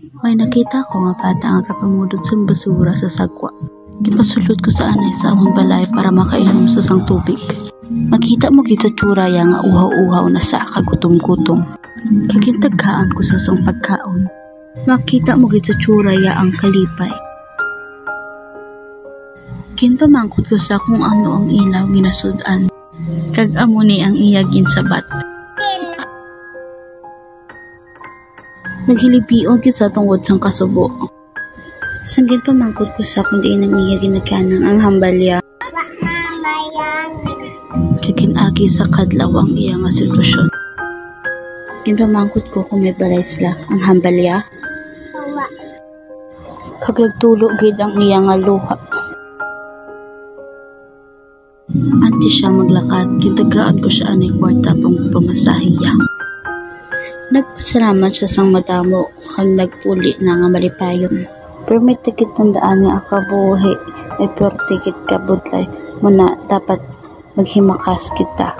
May nakita ko nga bata nga kapamudot sa basura sa sagwa. Gipasulod ko sa anay sa among balay para makainom sa sang tubig. Makita mo kita tsuraya nga uhaw-uhaw na sa kagutom-gutom. Kakintaghaan ko sa sang pagkaon. Makita mo kita tsuraya ang kalipay. Kinpamangkot ko sa kung ano ang ilaw ginasudan. Kag amo ni ang iya ginsabat. Naghilipion kita tungod sang kasubo. Sanggit pamangkot ko sa kung di nang iya ginaganang ang hambalya. Kaginagi sa kadlaw ang iya nga sitwasyon. Ginpamangkot ko kung may balay sila ang hambalya. Kagagtulo gid ang iya nga luha. Anti siya maglakad, kitagaan ko siya anay kwarta pang pamasahiya. Nagpasalamat siya sang madamo kag nagpuli na nga malipayon. Pero may tikit tandaan nga akabuhi, may pure tikit kabudlay muna dapat maghimakas kita.